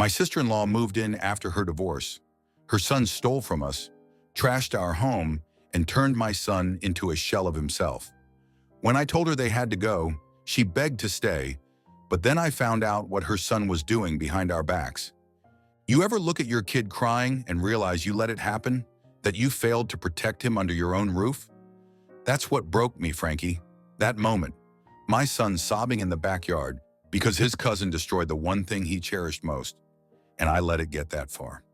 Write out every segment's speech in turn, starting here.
My sister-in-law moved in after her divorce. Her son stole from us, trashed our home, and turned my son into a shell of himself. When I told her they had to go, she begged to stay, but then I found out what her son was doing behind our backs. You ever look at your kid crying and realize you let it happen? That you failed to protect him under your own roof? That's what broke me, Frankie. That moment. My son sobbing in the backyard because his cousin destroyed the one thing he cherished most, and I let it get that far.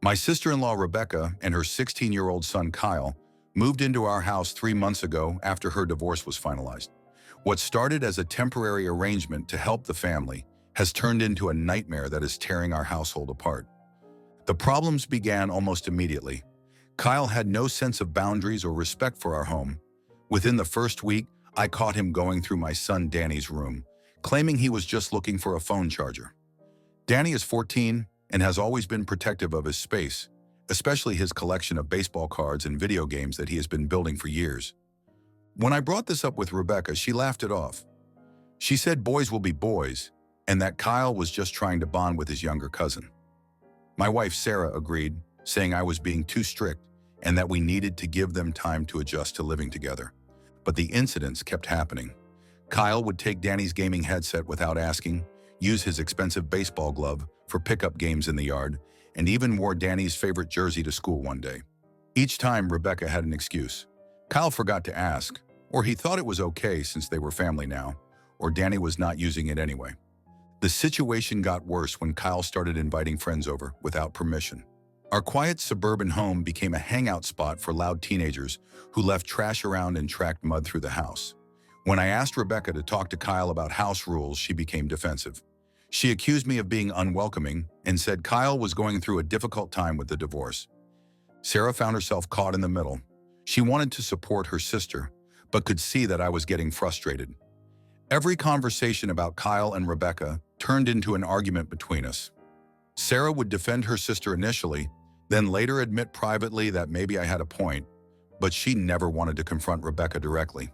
My sister-in-law Rebecca and her 16-year-old son Kyle moved into our house 3 months ago after her divorce was finalized. What started as a temporary arrangement to help the family has turned into a nightmare that is tearing our household apart. The problems began almost immediately. Kyle had no sense of boundaries or respect for our home. Within the first week, I caught him going through my son Danny's room, claiming he was just looking for a phone charger. Danny is 14 and has always been protective of his space, especially his collection of baseball cards and video games that he has been building for years. When I brought this up with Rebecca, she laughed it off. She said boys will be boys, and that Kyle was just trying to bond with his younger cousin. My wife Sarah agreed, saying I was being too strict and that we needed to give them time to adjust to living together. But the incidents kept happening. Kyle would take Danny's gaming headset without asking, use his expensive baseball glove for pickup games in the yard, and even wore Danny's favorite jersey to school one day. Each time, Rebecca had an excuse. Kyle forgot to ask, or he thought it was okay since they were family now, or Danny was not using it anyway. The situation got worse when Kyle started inviting friends over without permission. Our quiet suburban home became a hangout spot for loud teenagers who left trash around and tracked mud through the house. When I asked Rebecca to talk to Kyle about house rules, she became defensive. She accused me of being unwelcoming and said Kyle was going through a difficult time with the divorce. Sarah found herself caught in the middle. She wanted to support her sister, but could see that I was getting frustrated. Every conversation about Kyle and Rebecca turned into an argument between us. Sarah would defend her sister initially, then later admit privately that maybe I had a point, but she never wanted to confront Rebecca directly.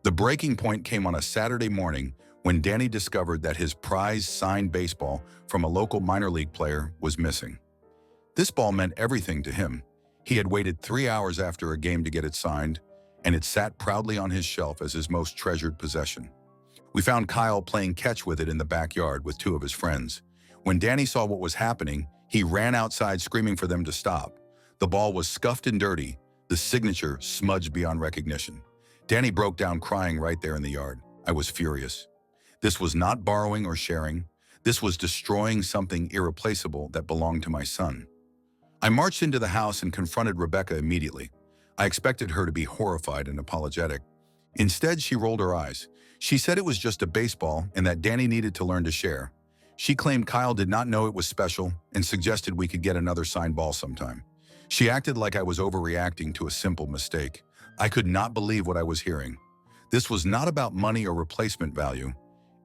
The breaking point came on a Saturday morning when Danny discovered that his prized signed baseball from a local minor league player was missing. This ball meant everything to him. He had waited 3 hours after a game to get it signed, and it sat proudly on his shelf as his most treasured possession. We found Kyle playing catch with it in the backyard with 2 of his friends. When Danny saw what was happening, he ran outside screaming for them to stop. The ball was scuffed and dirty, the signature smudged beyond recognition. Danny broke down crying right there in the yard. I was furious. This was not borrowing or sharing. This was destroying something irreplaceable that belonged to my son. I marched into the house and confronted Rebecca immediately. I expected her to be horrified and apologetic. Instead, she rolled her eyes. She said it was just a baseball and that Danny needed to learn to share. She claimed Kyle did not know it was special and suggested we could get another signed ball sometime. She acted like I was overreacting to a simple mistake. I could not believe what I was hearing. This was not about money or replacement value.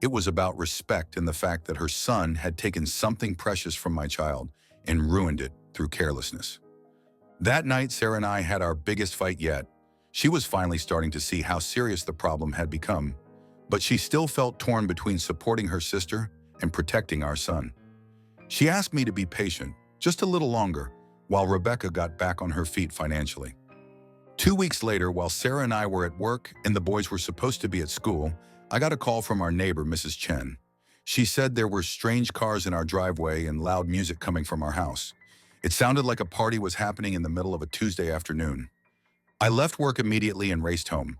It was about respect and the fact that her son had taken something precious from my child and ruined it through carelessness. That night, Sarah and I had our biggest fight yet. She was finally starting to see how serious the problem had become, but she still felt torn between supporting her sister and protecting our son. She asked me to be patient, just a little longer, while Rebecca got back on her feet financially. 2 weeks later, while Sarah and I were at work and the boys were supposed to be at school, I got a call from our neighbor, Mrs. Chen. She said there were strange cars in our driveway and loud music coming from our house. It sounded like a party was happening in the middle of a Tuesday afternoon. I left work immediately and raced home.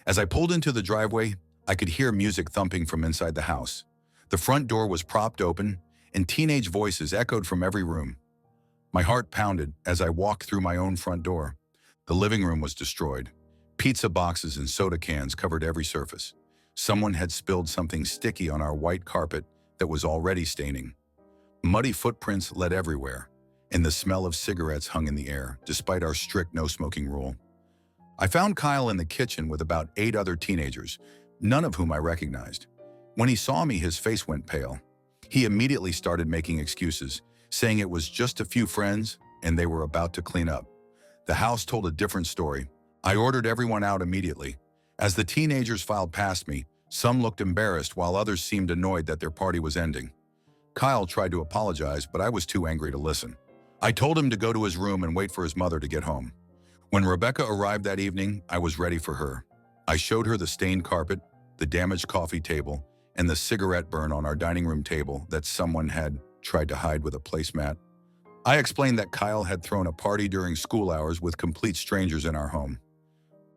As I pulled into the driveway, I could hear music thumping from inside the house. The front door was propped open, and teenage voices echoed from every room. My heart pounded as I walked through my own front door. The living room was destroyed. Pizza boxes and soda cans covered every surface. Someone had spilled something sticky on our white carpet that was already staining. Muddy footprints led everywhere, and the smell of cigarettes hung in the air, despite our strict no-smoking rule. I found Kyle in the kitchen with about 8 other teenagers, none of whom I recognized. When he saw me, his face went pale. He immediately started making excuses, saying it was just a few friends and they were about to clean up. The house told a different story. I ordered everyone out immediately. As the teenagers filed past me, some looked embarrassed while others seemed annoyed that their party was ending. Kyle tried to apologize, but I was too angry to listen. I told him to go to his room and wait for his mother to get home. When Rebecca arrived that evening, I was ready for her. I showed her the stained carpet, the damaged coffee table, and the cigarette burn on our dining room table that someone had tried to hide with a placemat. I explained that Kyle had thrown a party during school hours with complete strangers in our home.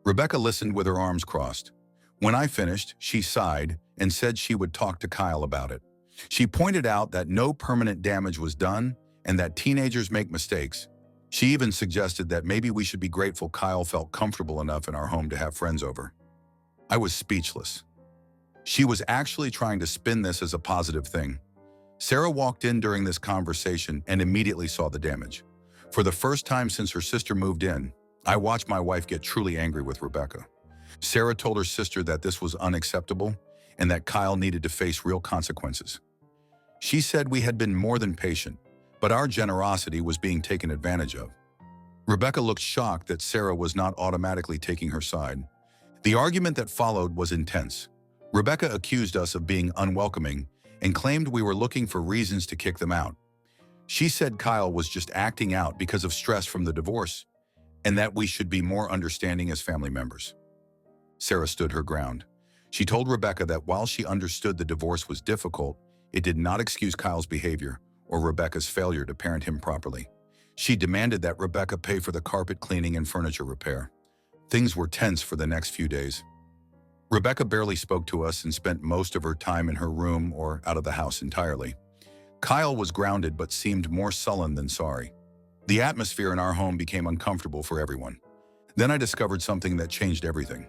Rebecca listened with her arms crossed. When I finished, she sighed and said she would talk to Kyle about it. She pointed out that no permanent damage was done and that teenagers make mistakes. She even suggested that maybe we should be grateful Kyle felt comfortable enough in our home to have friends over. I was speechless. She was actually trying to spin this as a positive thing. Sarah walked in during this conversation and immediately saw the damage. For the first time since her sister moved in, I watched my wife get truly angry with Rebecca. Sarah told her sister that this was unacceptable and that Kyle needed to face real consequences. She said we had been more than patient, but our generosity was being taken advantage of. Rebecca looked shocked that Sarah was not automatically taking her side. The argument that followed was intense. Rebecca accused us of being unwelcoming and claimed we were looking for reasons to kick them out. She said Kyle was just acting out because of stress from the divorce and that we should be more understanding as family members. Sarah stood her ground. She told Rebecca that while she understood the divorce was difficult, it did not excuse Kyle's behavior or Rebecca's failure to parent him properly. She demanded that Rebecca pay for the carpet cleaning and furniture repair. Things were tense for the next few days. Rebecca barely spoke to us and spent most of her time in her room or out of the house entirely. Kyle was grounded but seemed more sullen than sorry. The atmosphere in our home became uncomfortable for everyone. Then I discovered something that changed everything.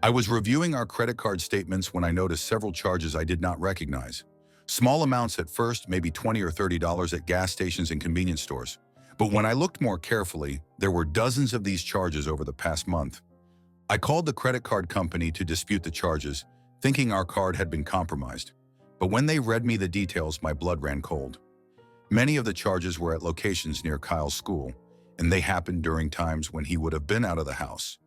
I was reviewing our credit card statements when I noticed several charges I did not recognize. Small amounts at first, maybe $20 or $30 at gas stations and convenience stores. But when I looked more carefully, there were dozens of these charges over the past month. I called the credit card company to dispute the charges, thinking our card had been compromised. But when they read me the details, my blood ran cold. Many of the charges were at locations near Kyle's school, and they happened during times when he would have been out of the house.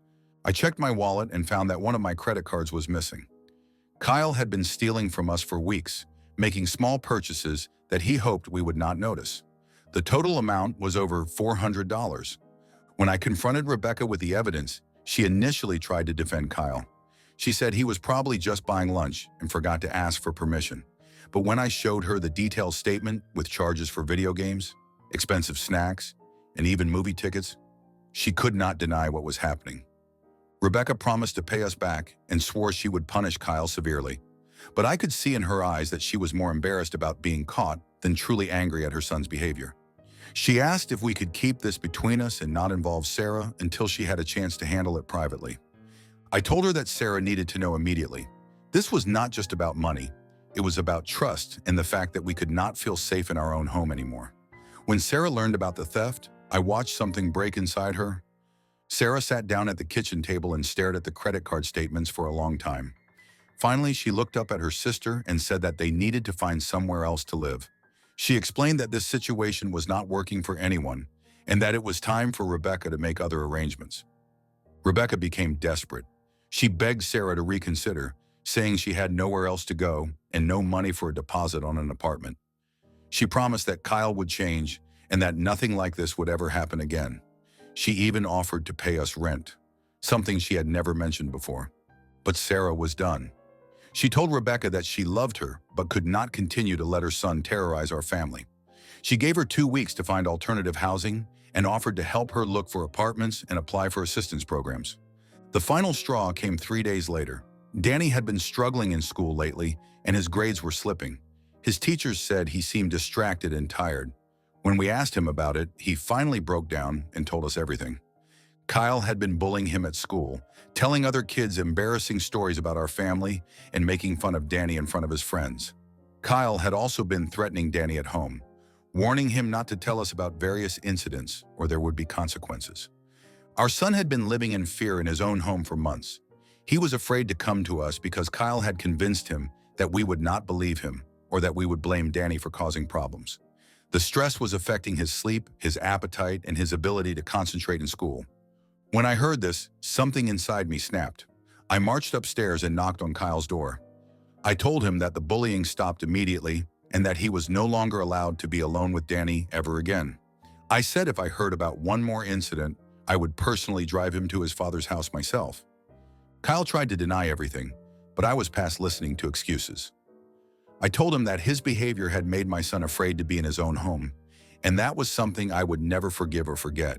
I checked my wallet and found that one of my credit cards was missing. Kyle had been stealing from us for weeks, making small purchases that he hoped we would not notice. The total amount was over $400. When I confronted Rebecca with the evidence, she initially tried to defend Kyle. She said he was probably just buying lunch and forgot to ask for permission. But when I showed her the detailed statement with charges for video games, expensive snacks, and even movie tickets, she could not deny what was happening. Rebecca promised to pay us back and swore she would punish Kyle severely. But I could see in her eyes that she was more embarrassed about being caught than truly angry at her son's behavior. She asked if we could keep this between us and not involve Sarah until she had a chance to handle it privately. I told her that Sarah needed to know immediately. This was not just about money. It was about trust and the fact that we could not feel safe in our own home anymore. When Sarah learned about the theft, I watched something break inside her. Sarah sat down at the kitchen table and stared at the credit card statements for a long time. Finally, she looked up at her sister and said that they needed to find somewhere else to live. She explained that this situation was not working for anyone and that it was time for Rebecca to make other arrangements. Rebecca became desperate. She begged Sarah to reconsider, saying she had nowhere else to go and no money for a deposit on an apartment. She promised that Kyle would change and that nothing like this would ever happen again. She even offered to pay us rent, something she had never mentioned before. But Sarah was done. She told Rebecca that she loved her but could not continue to let her son terrorize our family. She gave her 2 weeks to find alternative housing and offered to help her look for apartments and apply for assistance programs. The final straw came 3 days later. Danny had been struggling in school lately and his grades were slipping. His teachers said he seemed distracted and tired. When we asked him about it, he finally broke down and told us everything. Kyle had been bullying him at school, telling other kids embarrassing stories about our family and making fun of Danny in front of his friends. Kyle had also been threatening Danny at home, warning him not to tell us about various incidents or there would be consequences. Our son had been living in fear in his own home for months. He was afraid to come to us because Kyle had convinced him that we would not believe him or that we would blame Danny for causing problems. The stress was affecting his sleep, his appetite, and his ability to concentrate in school. When I heard this, something inside me snapped. I marched upstairs and knocked on Kyle's door. I told him that the bullying stopped immediately and that he was no longer allowed to be alone with Danny ever again. I said if I heard about one more incident, I would personally drive him to his father's house myself. Kyle tried to deny everything, but I was past listening to excuses. I told him that his behavior had made my son afraid to be in his own home, and that was something I would never forgive or forget.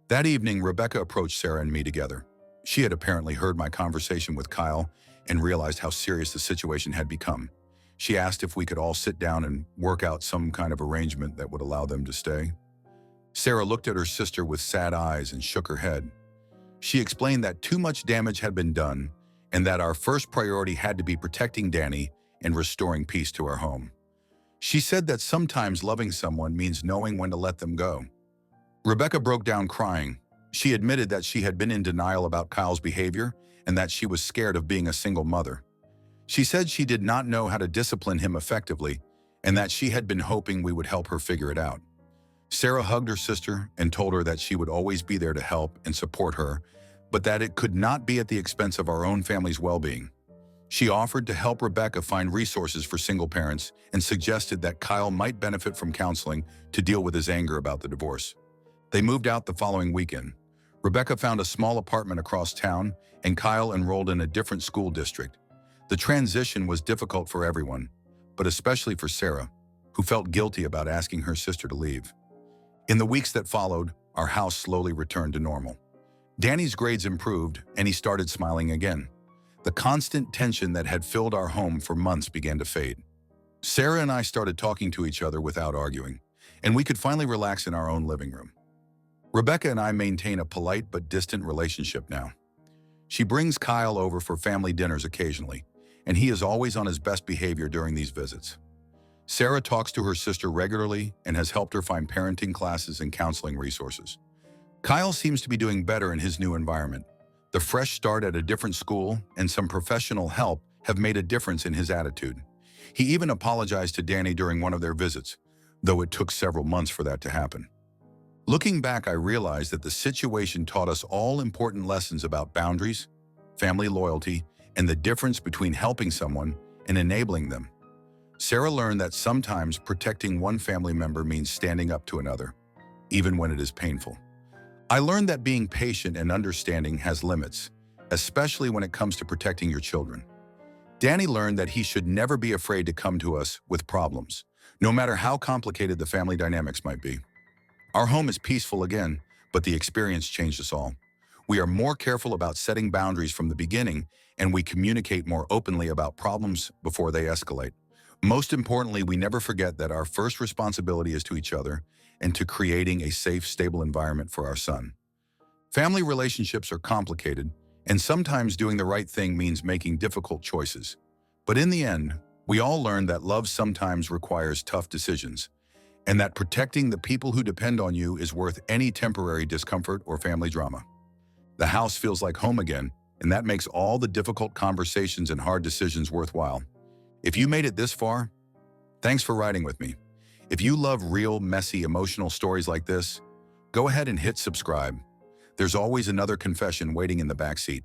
That evening, Rebecca approached Sarah and me together. She had apparently heard my conversation with Kyle and realized how serious the situation had become. She asked if we could all sit down and work out some kind of arrangement that would allow them to stay. Sarah looked at her sister with sad eyes and shook her head. She explained that too much damage had been done and that our first priority had to be protecting Danny and restoring peace to our home. She said that sometimes loving someone means knowing when to let them go. Rebecca broke down crying. She admitted that she had been in denial about Kyle's behavior and that she was scared of being a single mother. She said she did not know how to discipline him effectively and that she had been hoping we would help her figure it out. Sarah hugged her sister and told her that she would always be there to help and support her, but that it could not be at the expense of our own family's well-being. She offered to help Rebecca find resources for single parents and suggested that Kyle might benefit from counseling to deal with his anger about the divorce. They moved out the following weekend. Rebecca found a small apartment across town, and Kyle enrolled in a different school district. The transition was difficult for everyone, but especially for Sarah, who felt guilty about asking her sister to leave. In the weeks that followed, our house slowly returned to normal. Danny's grades improved, and he started smiling again. The constant tension that had filled our home for months began to fade. Sarah and I started talking to each other without arguing, and we could finally relax in our own living room. Rebecca and I maintain a polite but distant relationship now. She brings Kyle over for family dinners occasionally, and he is always on his best behavior during these visits. Sarah talks to her sister regularly and has helped her find parenting classes and counseling resources. Kyle seems to be doing better in his new environment. The fresh start at a different school and some professional help have made a difference in his attitude. He even apologized to Danny during one of their visits, though it took several months for that to happen. Looking back, I realized that the situation taught us all important lessons about boundaries, family loyalty, and the difference between helping someone and enabling them. Sarah learned that sometimes protecting one family member means standing up to another, even when it is painful. I learned that being patient and understanding has limits, especially when it comes to protecting your children. Danny learned that he should never be afraid to come to us with problems, no matter how complicated the family dynamics might be. Our home is peaceful again, but the experience changed us all. We are more careful about setting boundaries from the beginning, and we communicate more openly about problems before they escalate. Most importantly, we never forget that our first responsibility is to each other and to creating a safe, stable environment for our son. Family relationships are complicated, and sometimes doing the right thing means making difficult choices. But in the end, we all learn that love sometimes requires tough decisions, and that protecting the people who depend on you is worth any temporary discomfort or family drama. The house feels like home again, and that makes all the difficult conversations and hard decisions worthwhile. If you made it this far, thanks for riding with me. If you love real, messy, emotional stories like this, go ahead and hit subscribe. There's always another confession waiting in the backseat.